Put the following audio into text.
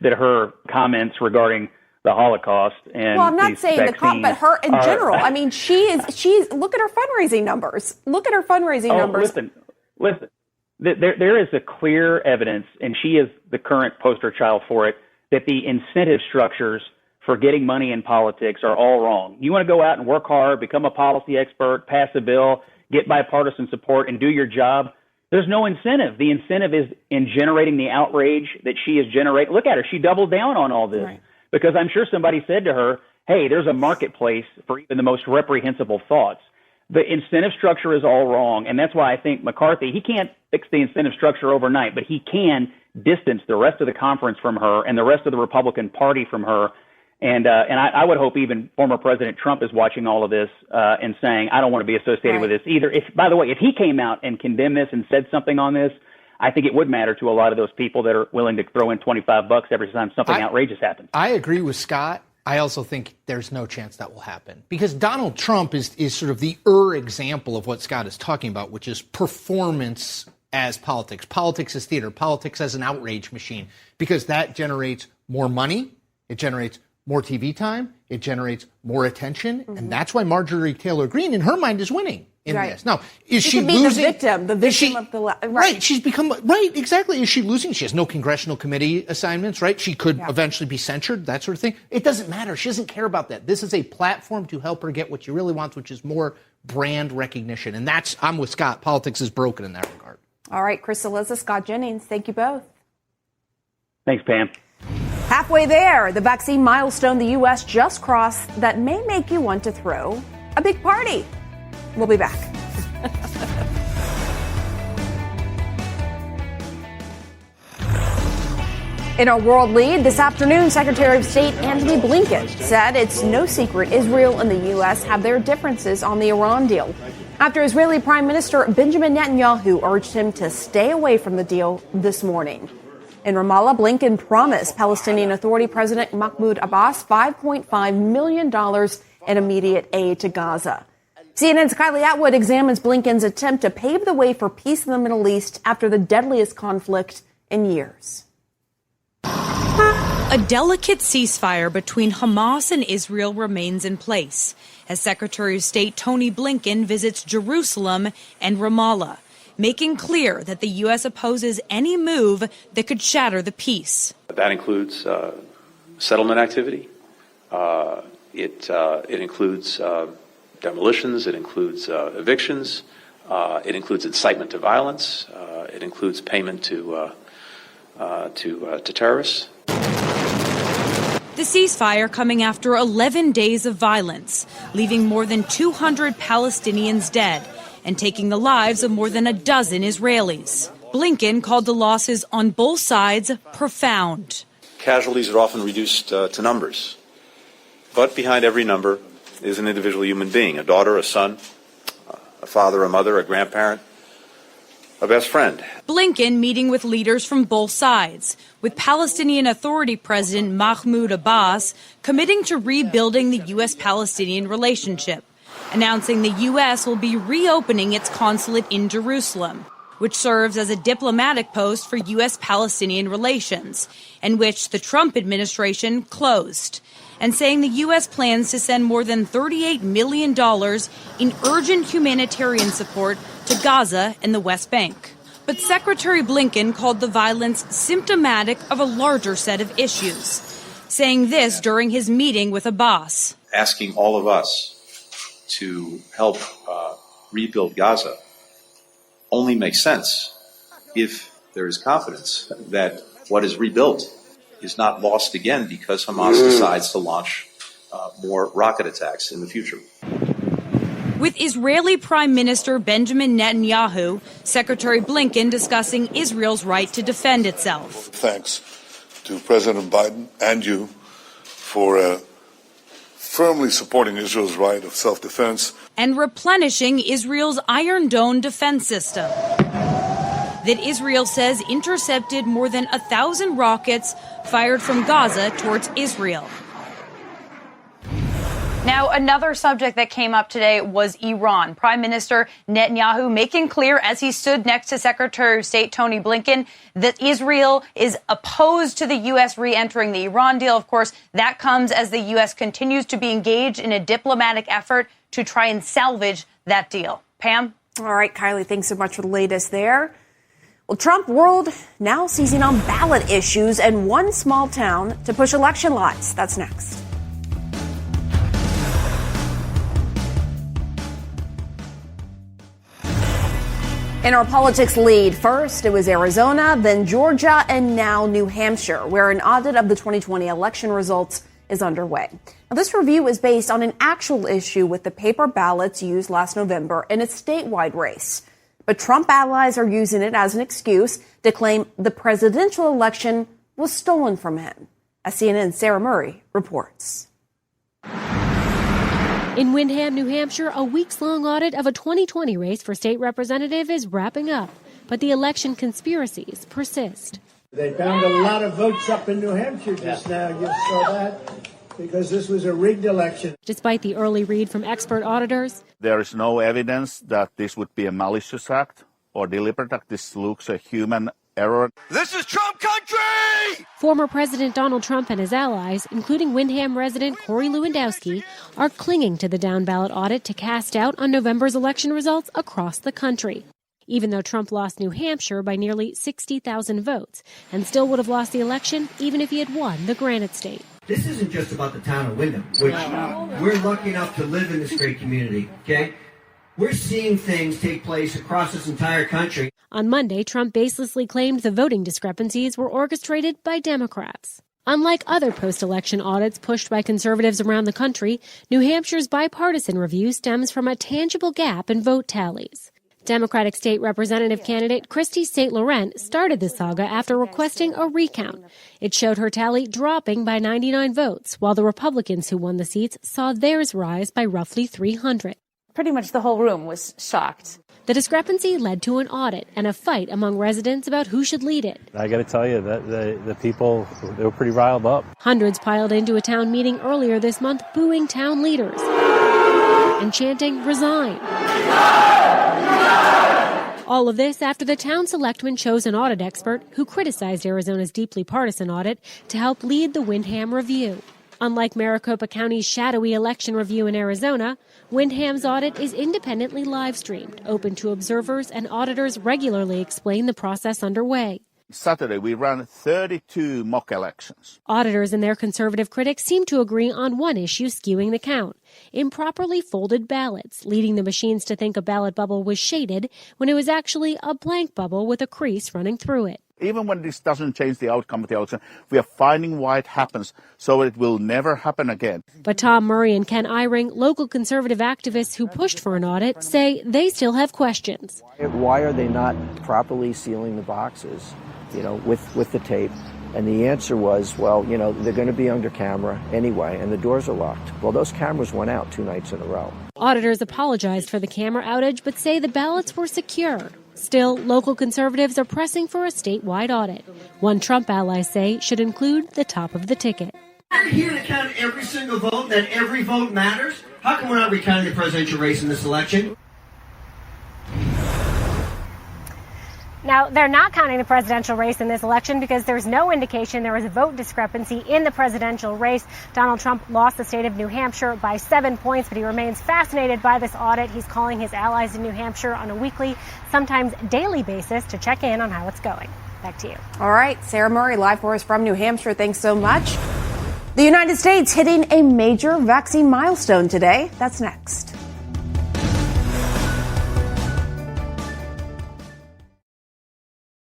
that her comments regarding the Holocaust and I'm not saying but her in general. I mean, she's look at her fundraising numbers. Look at her fundraising numbers. Listen. There is a clear evidence, and she is the current poster child for it, that the incentive structures for getting money in politics are all wrong. You want to go out and work hard, become a policy expert, pass a bill, get bipartisan support, and do your job. There's no incentive. The incentive is in generating the outrage that she is generating. Look at her. She doubled down on all this because I'm sure somebody said to her, hey, there's a marketplace for even the most reprehensible thoughts. The incentive structure is all wrong, and that's why I think McCarthy, he can't fix the incentive structure overnight, but he can distance the rest of the conference from her and the rest of the Republican Party from her. And I would hope even former President Trump is watching all of this and saying, I don't want to be associated with this either. By the way, if he came out and condemned this and said something on this, I think it would matter to a lot of those people that are willing to throw in $25 every time something outrageous happens. I agree with Scott. I also think there's no chance that will happen because Donald Trump is sort of the example of what Scott is talking about, which is performance as politics. Politics as theater. Politics as an outrage machine, because that generates more money. It generates more TV time. It generates more attention. Mm-hmm. And that's why Marjorie Taylor Greene, in her mind, is winning in this. Now, is she losing? The victim of the right. She's become exactly. Is she losing? She has no congressional committee assignments, right? She could eventually be censured, that sort of thing. It doesn't matter. She doesn't care about that. This is a platform to help her get what she really wants, which is more brand recognition. And I'm with Scott. Politics is broken in that regard. All right, Chris Cillizza, Scott Jennings, thank you both. Thanks, Pam. Halfway there, the vaccine milestone the U.S. just crossed that may make you want to throw a big party. We'll be back. In our world lead, this afternoon, Secretary of State Antony Blinken said it's no secret Israel and the U.S. have their differences on the Iran deal, after Israeli Prime Minister Benjamin Netanyahu urged him to stay away from the deal this morning. In Ramallah, Blinken promised Palestinian Authority President Mahmoud Abbas $5.5 million in immediate aid to Gaza. CNN's Kylie Atwood examines Blinken's attempt to pave the way for peace in the Middle East after the deadliest conflict in years. A delicate ceasefire between Hamas and Israel remains in place as Secretary of State Tony Blinken visits Jerusalem and Ramallah, making clear that the U.S. opposes any move that could shatter the peace. That includes settlement activity. It includes demolitions. It includes evictions. It includes incitement to violence. It includes payment to terrorists. The ceasefire coming after 11 days of violence, leaving more than 200 Palestinians dead and taking the lives of more than a dozen Israelis. Blinken called the losses on both sides profound. Casualties are often reduced to numbers, but behind every number is an individual human being, a daughter, a son, a father, a mother, a grandparent, a best friend. Blinken meeting with leaders from both sides, with Palestinian Authority President Mahmoud Abbas committing to rebuilding the U.S.-Palestinian relationship, announcing the U.S. will be reopening its consulate in Jerusalem, which serves as a diplomatic post for U.S.-Palestinian relations, and which the Trump administration closed, and saying the U.S. plans to send more than $38 million in urgent humanitarian support to Gaza and the West Bank. But Secretary Blinken called the violence symptomatic of a larger set of issues, saying this during his meeting with Abbas. Asking all of us to help rebuild Gaza only makes sense if there is confidence that what is rebuilt is not lost again because Hamas decides to launch more rocket attacks in the future. With Israeli Prime Minister Benjamin Netanyahu, Secretary Blinken discussing Israel's right to defend itself. Thanks to President Biden and you for firmly supporting Israel's right of self-defense. And replenishing Israel's Iron Dome defense system that Israel says intercepted more than 1,000 rockets fired from Gaza towards Israel. Now, another subject that came up today was Iran. Prime Minister Netanyahu making clear as he stood next to Secretary of State Tony Blinken that Israel is opposed to the U.S. re-entering the Iran deal. Of course, that comes as the U.S. continues to be engaged in a diplomatic effort to try and salvage that deal. Pam? All right, Kylie, thanks so much for the latest there. Well, Trump world now seizing on ballot issues in one small town to push election lies. That's next. In our politics lead, first it was Arizona, then Georgia, and now New Hampshire, where an audit of the 2020 election results is underway. Now, this review is based on an actual issue with the paper ballots used last November in a statewide race. But Trump allies are using it as an excuse to claim the presidential election was stolen from him. As CNN's Sarah Murray reports. In Windham, New Hampshire, a weeks-long audit of a 2020 race for state representative is wrapping up, but the election conspiracies persist. They found a lot of votes up in New Hampshire just now. You saw that because this was a rigged election. Despite the early read from expert auditors, there is no evidence that this would be a malicious act or deliberate act. This looks a human error. This is Trump country! Former President Donald Trump and his allies, including Windham resident Corey Lewandowski, are clinging to the down-ballot audit to cast doubt on November's election results across the country. Even though Trump lost New Hampshire by nearly 60,000 votes and still would have lost the election even if he had won the Granite State. This isn't just about the town of Windham, which we're lucky enough to live in this great community, okay? We're seeing things take place across this entire country. On Monday, Trump baselessly claimed the voting discrepancies were orchestrated by Democrats. Unlike other post-election audits pushed by conservatives around the country, New Hampshire's bipartisan review stems from a tangible gap in vote tallies. Democratic state representative candidate Christy St. Laurent started the saga after requesting a recount. It showed her tally dropping by 99 votes, while the Republicans who won the seats saw theirs rise by roughly 300. Pretty much the whole room was shocked. The discrepancy led to an audit and a fight among residents about who should lead it. I got to tell you that the people, they were pretty riled up. Hundreds piled into a town meeting earlier this month, booing town leaders and chanting, "Resign." All of this after the town selectmen chose an audit expert who criticized Arizona's deeply partisan audit to help lead the Windham review. Unlike Maricopa County's shadowy election review in Arizona, Windham's audit is independently live-streamed, open to observers, and auditors regularly explain the process underway. Saturday, we ran 32 mock elections. Auditors and their conservative critics seem to agree on one issue skewing the count: improperly folded ballots, leading the machines to think a ballot bubble was shaded when it was actually a blank bubble with a crease running through it. Even when this doesn't change the outcome of the election, we are finding why it happens so it will never happen again. But Tom Murray and Ken Eyring, local conservative activists who pushed for an audit, say they still have questions. Why are they not properly sealing the boxes, with the tape? And the answer was, they're going to be under camera anyway, and the doors are locked. Well, those cameras went out 2 nights in a row. Auditors apologized for the camera outage, but say the ballots were secure. Still, local conservatives are pressing for a statewide audit. One Trump ally say should include the top of the ticket. We're here to count every single vote, that every vote matters. How come we're not recounting the presidential race in this election? Now, they're not counting the presidential race in this election because there's no indication there was a vote discrepancy in the presidential race. Donald Trump lost the state of New Hampshire by 7 points, but he remains fascinated by this audit. He's calling his allies in New Hampshire on a weekly, sometimes daily basis to check in on how it's going. Back to you. All right, Sarah Murray, live for us from New Hampshire. Thanks so much. The United States hitting a major vaccine milestone today. That's next.